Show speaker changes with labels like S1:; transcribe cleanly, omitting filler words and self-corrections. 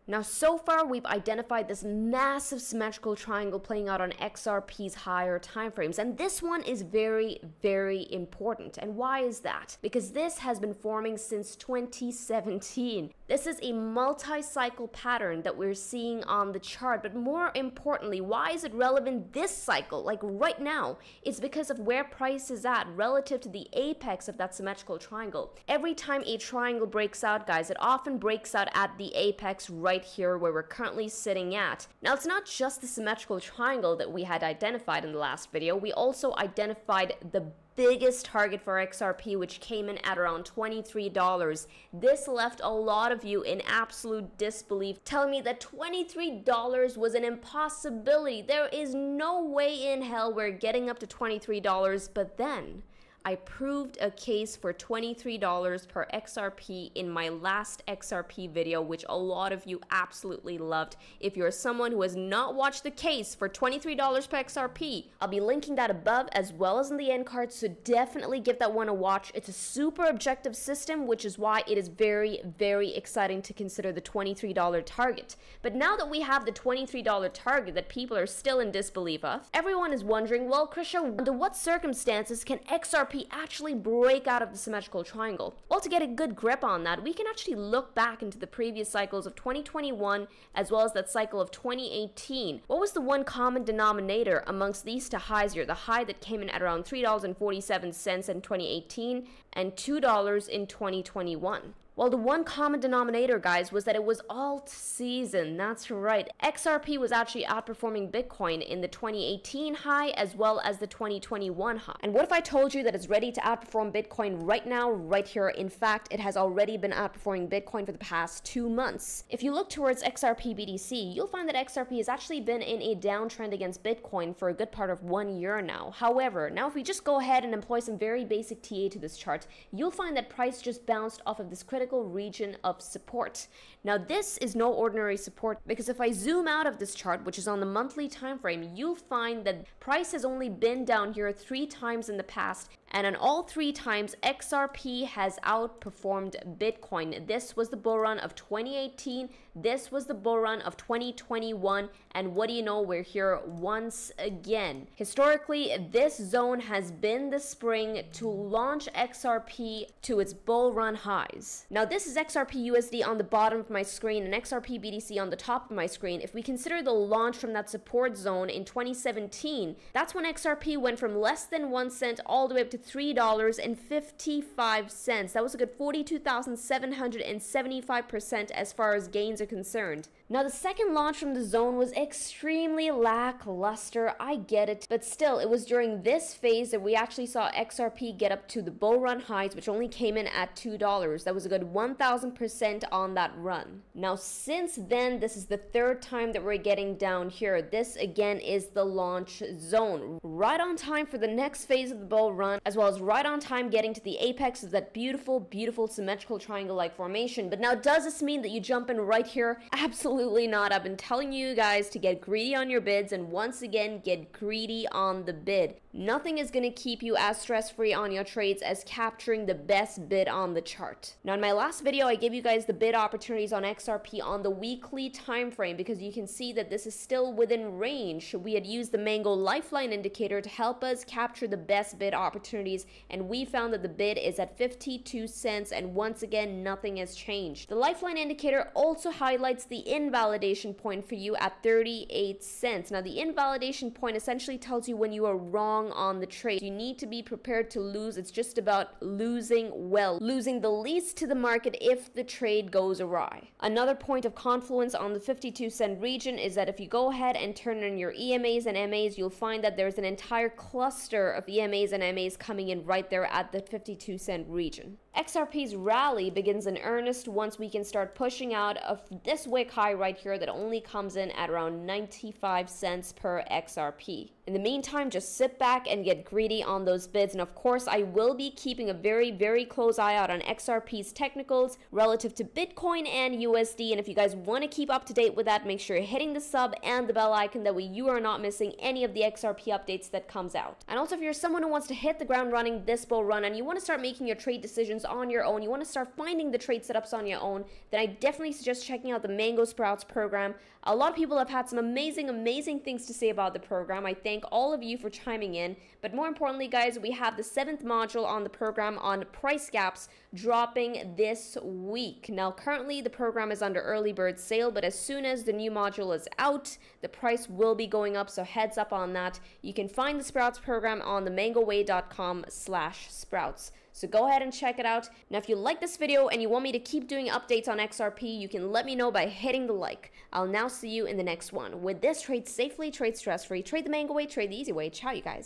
S1: Now, so far, we've identified this massive symmetrical triangle playing out on XRP's higher timeframes. And this one is very, very important. And why is that? Because this has been forming since 2017. This is a multi-cycle pattern that we're seeing on the chart. But more importantly, why is it relevant this cycle, like right now? It's because of where price is at relative to the apex of that symmetrical triangle. Every time a triangle breaks out, guys, it often breaks out at the apex right here where we're currently sitting at. Now, it's not just the symmetrical triangle that we had identified in the last video. We also identified the biggest target for XRP, which came in at around $23. This left a lot of you in absolute disbelief, telling me that $23 was an impossibility. There is no way in hell we're getting up to $23, but then I proved a case for $23 per XRP in my last XRP video, which a lot of you absolutely loved. If you're someone who has not watched the case for $23 per XRP, I'll be linking that above as well as in the end card, so definitely give that one a watch. It's a super objective system, which is why it is very, very exciting to consider the $23 target. But now that we have the $23 target that people are still in disbelief of, everyone is wondering, well, Krisha, under what circumstances can XRP actually break out of the symmetrical triangle? Well, to get a good grip on that, we can actually look back into the previous cycles of 2021 as well as that cycle of 2018. What was the one common denominator amongst these two highs here? The high that came in at around $3.47 in 2018 and $2 in 2021. Well, the one common denominator, guys, was that it was alt season. That's right. XRP was actually outperforming Bitcoin in the 2018 high as well as the 2021 high. And what if I told you that it's ready to outperform Bitcoin right now, right here? In fact, it has already been outperforming Bitcoin for the past 2 months. If you look towards XRP BTC, you'll find that XRP has actually been in a downtrend against Bitcoin for a good part of 1 year now. However, now if we just go ahead and employ some very basic TA to this chart, you'll find that price just bounced off of this critical region of support. Now, this is no ordinary support, because if I zoom out of this chart, which is on the monthly time frame, you'll find that price has only been down here 3 times in the past, and on all 3 times, XRP has outperformed Bitcoin. This was the bull run of 2018, this was the bull run of 2021, and what do you know, we're here once again. Historically, this zone has been the spring to launch XRP to its bull run highs. Now, this is XRP USD on the bottom of my screen and XRP BTC on the top of my screen. If we consider the launch from that support zone in 2017, that's when XRP went from less than 1 cent all the way up to $3.55. That was a good 42,775% as far as gains are concerned. Now, the second launch from the zone was extremely lackluster, I get it, but still, it was during this phase that we actually saw XRP get up to the bull run highs, which only came in at $2. That was a good 1,000% on that run. Now, since then, this is the 3rd time that we're getting down here. This, again, is the launch zone. Right on time for the next phase of the bull run, as well as right on time getting to the apex of that beautiful, beautiful symmetrical triangle-like formation. But now, does this mean that you jump in right here? Absolutely not. I've been telling you guys to get greedy on your bids, and once again, get greedy on the bid. Nothing is going to keep you as stress-free on your trades as capturing the best bid on the chart. Now, in my last video, I gave you guys the bid opportunities on XRP on the weekly time frame, because you can see that this is still within range. We had used the Mango Lifeline indicator to help us capture the best bid opportunities, and we found that the bid is at 52 cents, and once again, nothing has changed. The Lifeline indicator also highlights the invalidation point for you at 38 cents. Now, the invalidation point essentially tells you when you are wrong on the trade. You need to be prepared to lose. It's just about losing well, losing the least to the market if the trade goes awry. Another point of confluence on the 52 cent region is that if you go ahead and turn in your EMAs and MAs, you'll find that there's an entire cluster of EMAs and MAs coming in right there at the 52 cent region. XRP's rally begins in earnest once we can start pushing out of this wick high right here that only comes in at around 95 cents per XRP. In the meantime, just sit back and get greedy on those bids. And of course, I will be keeping a very, very close eye out on XRP's technicals relative to Bitcoin and USD. And if you guys want to keep up to date with that, make sure you're hitting the sub and the bell icon. That way you are not missing any of the XRP updates that comes out. And also, if you're someone who wants to hit the ground running this bull run and you want to start making your trade decisions on your own, you want to start finding the trade setups on your own, then I definitely suggest checking out the Mango Sprouts program. A lot of people have had some amazing things to say about the program. I thank all of you for chiming in. But more importantly, guys, we have the 7th module on the program on price gaps dropping this week. Now, currently the program is under early bird sale, but as soon as the new module is out, the price will be going up, so heads up on that. You can find the Sprouts program on the mangoway.com/sprouts. So go ahead and check it out. Now, if you like this video and you want me to keep doing updates on XRP, you can let me know by hitting the like. I'll now see you in the next one. With this, trade safely, trade stress-free, trade the mango way, trade the easy way. Ciao, you guys.